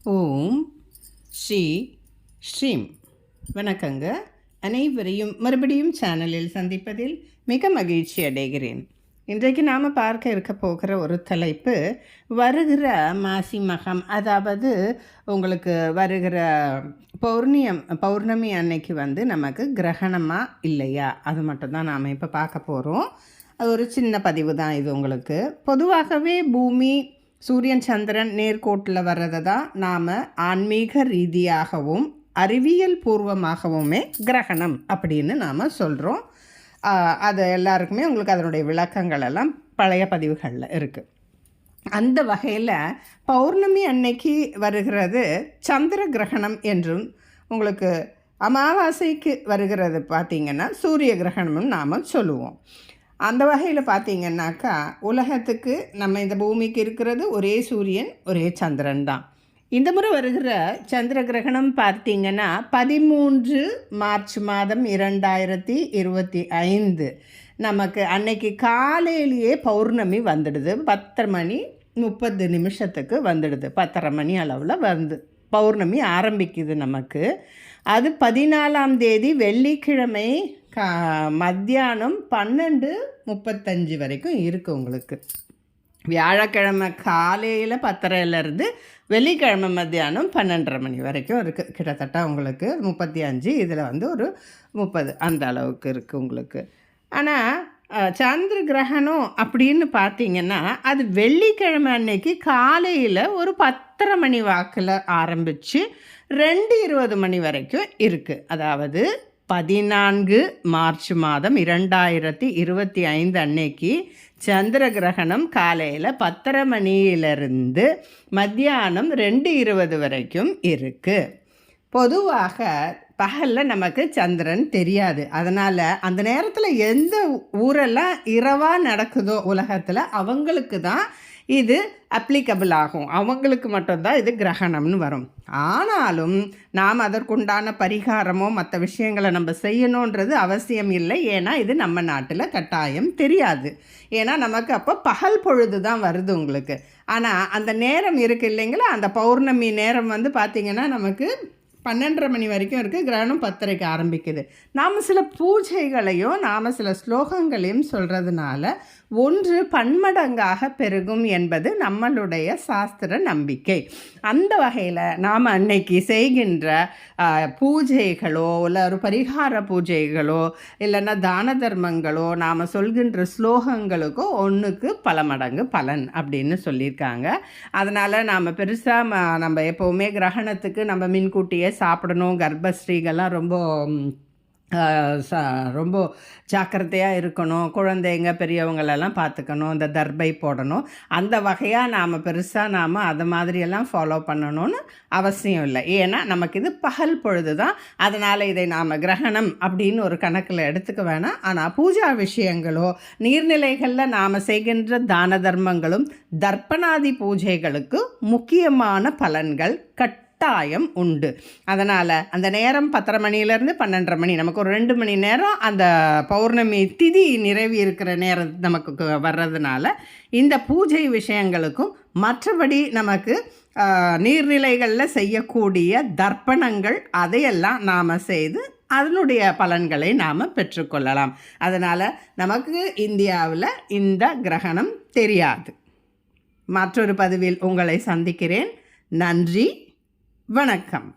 ஓம் ஸ்ரீ ஸ்ரீம். வணக்கங்க. அனைவரையும் மறுபடியும் சேனலில் சந்திப்பதில் மிக மகிழ்ச்சி அடைகிறேன். இன்றைக்கு நாம் பார்க்க இருக்க போகிற ஒரு தலைப்பு வருகிற மாசி மகம், அதாவது உங்களுக்கு வருகிற பௌர்ணமி அன்னைக்கு நமக்கு கிரகணமா இல்லையா, அது மட்டும்தான் நாம் இப்போ பார்க்க போகிறோம். அது ஒரு சின்ன பதிவு தான் இது. உங்களுக்கு பொதுவாகவே பூமி, சூரியன், சந்திரன் நேர்கோட்டில் வர்றதை தான் நாம் ஆன்மீக ரீதியாகவும் அறிவியல் பூர்வமாகவுமே கிரகணம் அப்படின்னு நாம் சொல்கிறோம். அது எல்லாருக்குமே உங்களுக்கு அதனுடைய விளக்கங்கள் எல்லாம் பழைய பதிவுகளில் இருக்குது. அந்த வகையில் பௌர்ணமி அன்னைக்கு வருகிறது சந்திர கிரகணம் என்றும், உங்களுக்கு அமாவாசைக்கு வருகிறது பார்த்திங்கன்னா சூரிய கிரகணம்னு நாம் சொல்லுவோம். அந்த வகையில் பார்த்திங்கன்னாக்கா உலகத்துக்கு நம்ம இந்த பூமிக்கு இருக்கிறது ஒரே சூரியன் ஒரே சந்திரன் தான். இந்த முறை வருகிற சந்திர கிரகணம் பார்த்திங்கன்னா 13 மார்ச் மாதம் 2025 நமக்கு அன்னைக்கு காலையிலேயே பௌர்ணமி வந்துடுது. 10:30 வந்துடுது. 10:30 மணி அளவில் பௌர்ணமி ஆரம்பிக்குது நமக்கு. அது 14ஆம் தேதி வெள்ளிக்கிழமை மத்தியானம் 12:35 வரைக்கும் இருக்குது. உங்களுக்கு வியாழக்கிழமை காலையில் 10:30 வெள்ளிக்கிழமை மத்தியானம் 12:30 மணி வரைக்கும் இருக்குது. கிட்டத்தட்ட உங்களுக்கு 35, இதில் ஒரு 30 அந்த அளவுக்கு இருக்குது உங்களுக்கு. ஆனால் சந்திர கிரகணம் அப்படின்னு பார்த்திங்கன்னா அது வெள்ளிக்கிழமை அன்னைக்கு காலையில் ஒரு 10:30 மணி வாக்கில் ஆரம்பித்து 2:20 மணி வரைக்கும் இருக்குது. அதாவது 14 மார்ச் மாதம் 2025 அன்னைக்கு சந்திர கிரகணம் காலையில் 10:30 மணியிலிருந்து மத்தியானம் 2:20 வரைக்கும் இருக்குது. பொதுவாக பகலில் நமக்கு சந்திரன் தெரியாது. அதனால் அந்த நேரத்தில் எந்த ஊரெல்லாம் இரவாக நடக்குதோ உலகத்தில் அவங்களுக்கு தான் இது அப்ளிகபிள் ஆகும். அவங்களுக்கு மட்டும்தான் இது கிரகணம்னு வரும். ஆனாலும் நாம் அதற்குண்டான பரிகாரமோ மற்ற விஷயங்களை நம்ம செய்யணுன்றது அவசியம் இல்லை. ஏன்னா இது நம்ம நாட்டில் கட்டாயம் தெரியாது. ஏன்னா நமக்கு அப்போ பகல் பொழுது தான் வருது உங்களுக்கு. ஆனால் அந்த நேரம் இருக்குது இல்லைங்களா, அந்த பௌர்ணமி நேரம் பார்த்திங்கன்னா நமக்கு 12:30 மணி வரைக்கும் இருக்குது. கிரகணம் 10:30க்கு ஆரம்பிக்குது. நாம் சில பூஜைகளையும் நாம் சில ஸ்லோகங்களையும் சொல்கிறதுனால ஒன்று பன்மடங்காக பெருகும் என்பது நம்மளுடைய சாஸ்திர நம்பிக்கை. அந்த வகையில் நாம் அன்னைக்கு செய்கின்ற பூஜைகளோ இல்லை ஒரு பரிகார பூஜைகளோ இல்லைன்னா தான தர்மங்களோ நாம் சொல்கின்ற ஸ்லோகங்களுக்கோ ஒன்றுக்கு பல மடங்கு பலன் அப்படின்னு சொல்லியிருக்காங்க. அதனால் நாம் பெருசாக நம்ம எப்போவுமே கிரகணத்துக்கு நம்ம முன்கூட்டியே சாப்பிடணும். கர்ப்பஸ்ரீகள்லாம் ரொம்ப ஜாக்கிரதையாக இருக்கணும். குழந்தைங்க பெரியவங்களெல்லாம் பார்த்துக்கணும். இந்த தர்பை போடணும். அந்த வகையாக நாம் பெருசாக அதை மாதிரியெல்லாம் ஃபாலோ பண்ணணும்னு அவசியம் இல்லை. ஏன்னா நமக்கு இது பகல் பொழுது தான். அதனால் இதை நாம் கிரகணம் அப்படின்னு ஒரு கணக்கில் எடுத்துக்க வேணாம். ஆனால் பூஜா விஷயங்களோ நீர்நிலைகளில் நாம் செய்கின்ற தான தர்மங்களும் தர்ப்பணாதி பூஜைகளுக்கு முக்கியமான பலன்கள் கட்டாயம் உண்டு. அதனால் அந்த நேரம் 10:30 மணிலேருந்து 12:30 மணி நமக்கு ஒரு 2 மணி நேரம் அந்த பௌர்ணமி திதி நிறைவு இருக்கிற நேரம் நமக்கு வர்றதுனால இந்த பூஜை விஷயங்களுக்கும் மற்றபடி நமக்கு நீர்நிலைகளில் செய்யக்கூடிய தர்ப்பணங்கள் அதையெல்லாம் நாம் செய்து அதனுடைய பலன்களை நாம் பெற்றுக்கொள்ளலாம். அதனால் நமக்கு இந்தியாவில் இந்த கிரகணம் தெரியாது. மற்றொரு பதிவில் உங்களை சந்திக்கிறேன். நன்றி, வணக்கம்.